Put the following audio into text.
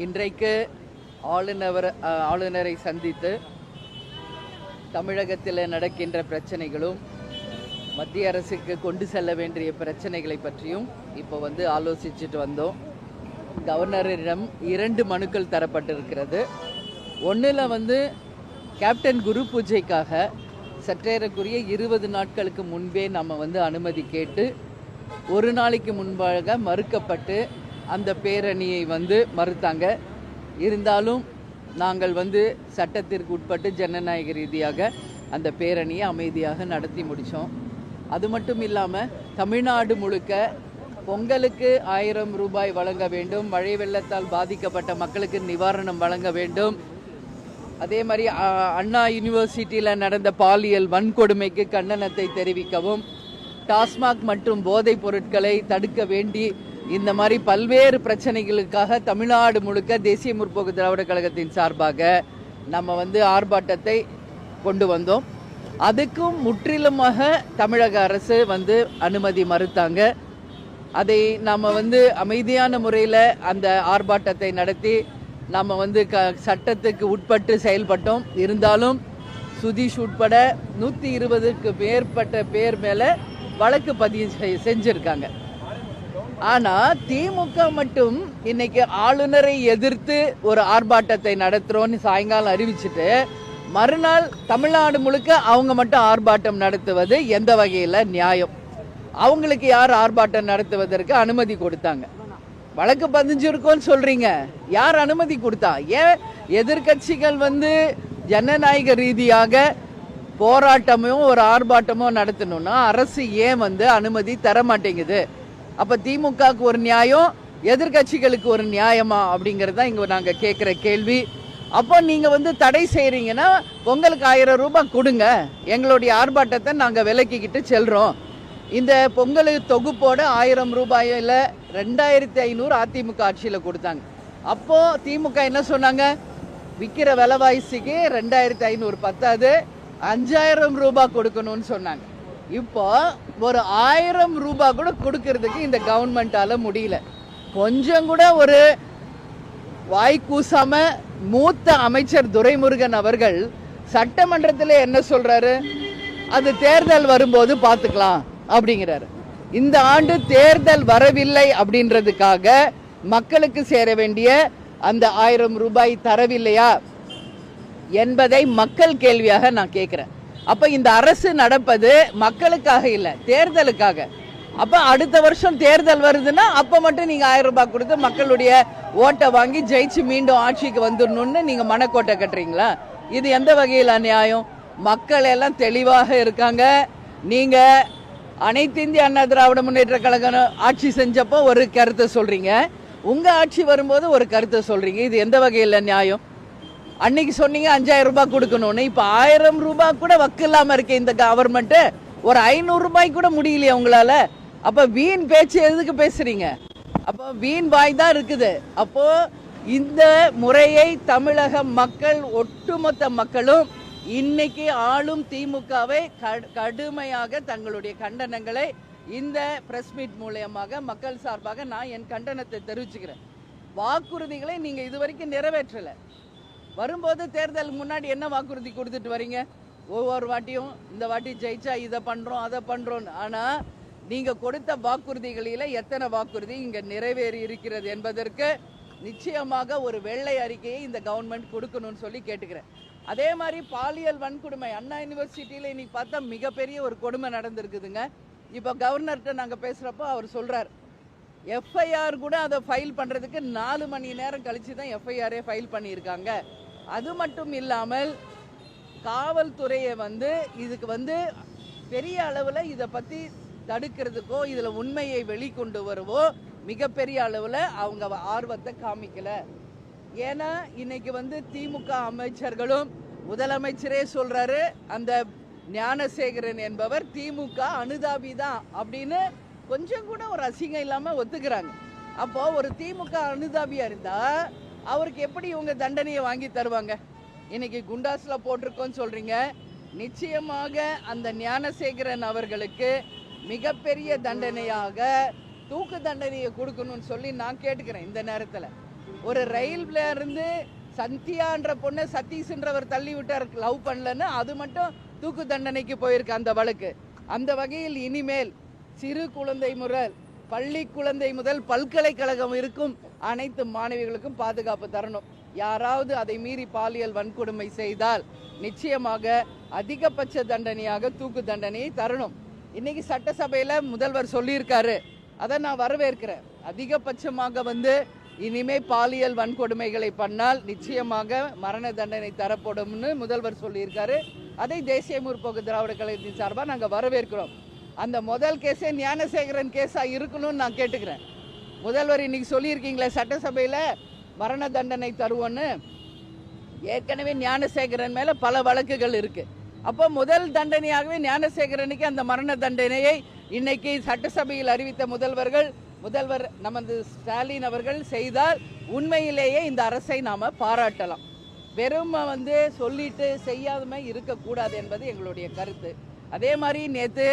இன்றைக்கு ஆளுநரை சந்தித்து தமிழகத்தில் நடக்கின்ற பிரச்சனைகளும் மத்திய அரசுக்கு கொண்டு செல்ல வேண்டிய பிரச்சனைகளை பற்றியும் இப்போ ஆலோசிச்சுட்டு வந்தோம். கவர்னரிடம் 2 மனுக்கள் தரப்பட்டிருக்கிறது. ஒன்றில் கேப்டன் குரு பூஜைக்காக சற்றேறக்குரிய 20 நாட்களுக்கு முன்பே நம்ம அனுமதி கேட்டு ஒரு நாளைக்கு முன்பாக மறுக்கப்பட்டு அந்த பேரணியை மறுத்தாங்க. இருந்தாலும் நாங்கள் சட்டத்திற்கு உட்பட்டு ஜனநாயக ரீதியாக அந்த பேரணியை அமைதியாக நடத்தி முடித்தோம். அது மட்டும் இல்லாமல் தமிழ்நாடு முழுக்க பொங்கலுக்கு 1000 ரூபாய் வழங்க வேண்டும், மழை வெள்ளத்தால் பாதிக்கப்பட்ட மக்களுக்கு நிவாரணம் வழங்க வேண்டும். அதே மாதிரி அண்ணா யூனிவர்சிட்டியில் நடந்த பாலியல் வன்கொடுமைக்கு கண்டனத்தை தெரிவிக்கவும், டாஸ்மாக் மற்றும் போதைப் பொருட்களை தடுக்க வேண்டி இந்த மாதிரி பல்வேறு பிரச்சனைகளுக்காக தமிழ்நாடு முழுக்க தேசிய முற்போக்கு திராவிட கழகத்தின் சார்பாக நம்ம ஆர்ப்பாட்டத்தை கொண்டு வந்தோம். அதுக்கும் முற்றிலுமாக தமிழக அரசு அனுமதி மறுத்தாங்க. அதை நாம் அமைதியான முறையில் அந்த ஆர்ப்பாட்டத்தை நடத்தி நம்ம சட்டத்துக்கு உட்பட்டு செயல்பட்டோம். இருந்தாலும் சுதீஷ் உட்பட 120க்கு மேற்பட்ட பேர் மேலே வழக்கு பதிவு செஞ்சுருக்காங்க. ஆனால் திமுக மட்டும் இன்னைக்கு ஆளுநரை எதிர்த்து ஒரு ஆர்ப்பாட்டத்தை நடத்துகிறோன்னு சாயங்காலம் அறிவிச்சுட்டு மறுநாள் தமிழ்நாடு முழுக்க அவங்க மட்டும் ஆர்ப்பாட்டம் நடத்துவது எந்த வகையில் நியாயம்? அவங்களுக்கு யார் ஆர்ப்பாட்டம் நடத்துவதற்கு அனுமதி கொடுத்தாங்க? வழக்கு பதிஞ்சிருக்கோன்னு சொல்றீங்க, யார் அனுமதி கொடுத்தா? ஏன் எதிர்கட்சிகள் ஜனநாயக ரீதியாக போராட்டமோ ஒரு ஆர்ப்பாட்டமோ நடத்தணும்னா அரசு ஏன் அனுமதி தர மாட்டேங்குது? அப்ப திமுகவுக்கு ஒரு நியாயம், எதிர்கட்சிகளுக்கு ஒரு நியாயமா அப்படிங்கிறது தான் இங்க நாங்க கேட்கிற கேள்வி. அப்போ நீங்க தடை செய்யறீங்கன்னா பொங்கலுக்கு 1000 ரூபாய் கொடுங்க, எங்களுடைய ஆர்ப்பாட்டத்தை நாங்க விலக்கிக்கிட்டு செல்றோம். இந்த பொங்கல் தொகுப்போட 1000 ரூபாயில 2500 அதிமுக ஆட்சியில் கொடுத்தாங்க. அப்போ திமுக என்ன சொன்னாங்க? விற்கிற விலைவாசிக்கு 2500 பத்தாது, 5000 ரூபாய் கொடுக்கணும்னு சொன்னாங்க. இப்போ ஒரு 1000 ரூபாய் கூட கொடுக்கறதுக்கு இந்த கவர்மெண்டால முடியல. கொஞ்சம் கூட ஒரு வாய் கூசாம மூத்த அமைச்சர் துரைமுருகன் அவர்கள் சட்டமன்றத்தில் என்ன சொல்றாரு? அது தேர்தல் வரும்போது பார்த்துக்கலாம் அப்படிங்கிறாரு. இந்த ஆண்டு தேர்தல் வரவில்லை அப்படின்றதுக்காக மக்களுக்கு சேர வேண்டிய அந்த 1000 ரூபாய் தரவில்லையா என்பதை மக்கள் கேள்வியாக நான் கேட்கிறேன். அப்ப இந்த அரசு நடப்பது மக்களுக்காக இல்லை, தேர்தலுக்காக. அப்ப அடுத்த வருஷம் தேர்தல் வருதுன்னா அப்ப மட்டும் நீங்க 1000 ரூபாய் கொடுத்து மக்களுடைய ஓட்டை வாங்கி ஜெயிச்சு மீண்டும் ஆட்சிக்கு வந்துடணும்னு நீங்க மனக்கோட்டை கட்டுறீங்களா? இது எந்த வகையில் நியாயம்? மக்கள் எல்லாம் தெளிவாக இருக்காங்க. நீங்க அனைத்து இந்திய அண்ணா திராவிட முன்னேற்ற கழகம் ஆட்சி செஞ்சப்போ ஒரு கருத்தை சொல்றீங்க, உங்க ஆட்சி வரும்போது ஒரு கருத்தை சொல்றீங்க. இது எந்த வகையில் நியாயம்? அன்னைக்கு சொன்னீங்க 5000 ரூபாய் கொடுக்கணும்னு, இப்ப 1000 ரூபாய் கூட வக்கு இல்லாம இருக்கு இந்த கவர்மெண்ட். ஒரு 500 ரூபாய் கூட முடியலையா உங்களால? அப்ப வீண் பேச்சு எதுக்கு பேசுறீங்க? அப்போ வீண் வாய் தான் இருக்குது. அப்போ இந்த முறையை தமிழக மக்கள், ஒட்டுமொத்த மக்களும் இன்னைக்கு ஆளும் திமுகவை கடுமையாக தங்களுடைய கண்டனங்களை இந்த பிரஸ் மீட் மூலமாக மக்கள் சார்பாக நான் என் கண்டனத்தை தெரிவிச்சுக்கிறேன். வாக்குறுதிகளை நீங்க இதுவரைக்கும் நிறைவேற்றல. வரும்போது தேர்தலுக்கு முன்னாடி என்ன வாக்குறுதி கொடுத்துட்டு வரீங்க? ஒவ்வொரு வாட்டியும் இந்த வாட்டி ஜெயிச்சா இதை பண்றோம் அதை பண்றோம். ஆனா நீங்க கொடுத்த வாக்குறுதிகளில எத்தனை வாக்குறுதி இங்க நிறைவேறி இருக்கிறது என்பதற்கு நிச்சயமாக ஒரு வெள்ளை அறிக்கையை இந்த கவர்மெண்ட் கொடுக்கணும்னு சொல்லி கேட்டுக்கிறேன். அதே மாதிரி பாலியல் வன்கொடுமை அண்ணா யூனிவர்சிட்டியில இன்னைக்கு பார்த்தா மிகப்பெரிய ஒரு கொடுமை நடந்திருக்குதுங்க. இப்போ கவர்னர்கிட்ட நாங்க பேசுறப்போ அவர் சொல்றார், எஃப்ஐஆர் கூட அதை ஃபைல் பண்றதுக்கு 4 மணி நேரம் கழிச்சு தான் எஃப்ஐஆரே ஃபைல் பண்ணியிருக்காங்க. அது மட்டும் இல்லாமல் காவல்துறையை இதுக்கு பெரிய அளவில் இதை பற்றி தடுக்கிறதுக்கோ இதில் உண்மையை வெளிக்கொண்டு வரவோ மிகப்பெரிய அளவில் அவங்க ஆர்வத்தை காமிக்கல. ஏன்னா இன்னைக்கு திமுக அமைச்சர்களும் முதலமைச்சரே சொல்றாரு, அந்த ஞானசேகரன் என்பவர் திமுக அனுதாபி தான் அப்படின்னு கொஞ்சம் கூட ஒரு அசிங்கம் இல்லாமல் ஒத்துக்கிறாங்க. அப்போ ஒரு திமுக அனுதாபியா இருந்தா அவருக்கு எப்படி இவங்க தண்டனையை வாங்கி தருவாங்க? இன்னைக்கு குண்டாஸ்ல போட்டிருக்கோன்னு சொல்றீங்க. நிச்சயமாக அந்த ஞானசேகரன் அவர்களுக்கு மிகப்பெரிய தண்டனையாக தூக்கு தண்டனையை கொடுக்கணும்னு சொல்லி நான் கேட்டுக்கிறேன் இந்த நேரத்தில். ஒரு ரயில்ல இருந்து சந்தியான்ற பொண்ணை சதீஷ்ன்றவர் தள்ளி விட்டார், லவ் பண்ணலன்னு, அது மட்டும் தூக்கு தண்டனைக்கு போயிருக்கு அந்த வழக்கு. அந்த வகையில் இனிமேல் சிறு குழந்தை முதல் பள்ளி குழந்தை முதல் பல்கலைக்கழகம் இருக்கும் அனைத்து மாணவிகளுக்கும் பாதுகாப்பு தரணும். யாராவது அதை மீறி பாலியல் வன்கொடுமை செய்தால் நிச்சயமாக அதிகபட்ச தண்டனையாக தூக்கு தண்டனையை தரணும். இன்னைக்கு சட்டசபையில் முதல்வர் சொல்லியிருக்காரு, அதை நான் வரவேற்கிறேன். அதிகபட்சமாக இனிமே பாலியல் வன்கொடுமைகளை பண்ணால் நிச்சயமாக மரண தண்டனை தரப்படும்னு முதல்வர் சொல்லியிருக்காரு. அதை தேசிய முற்போக்கு திராவிட கழகத்தின் சார்பாக நாங்கள் வரவேற்கிறோம். அந்த முதல் கேஸே ஞானசேகரன் கேஸாக இருக்கணும்னு நான் கேட்டுக்கிறேன். முதல்வர் இன்னைக்கு சொல்லியிருக்கீங்களே சட்டசபையில் மரண தண்டனை தருவோன்னு, ஏற்கனவே ஞானசேகரன் மேலே பல வழக்குகள் இருக்குது. அப்போ முதல் தண்டனையாகவே ஞானசேகரனுக்கு அந்த மரண தண்டனையை இன்னைக்கு சட்டசபையில் அறிவித்த முதல்வர் நமது ஸ்டாலின் அவர்கள் செய்தால் உண்மையிலேயே இந்த அரசை நாம் பாராட்டலாம். வெறும் சொல்லிட்டு செய்யாதமே இருக்கக்கூடாது என்பது எங்களுடைய கருத்து. அதே மாதிரி நேற்று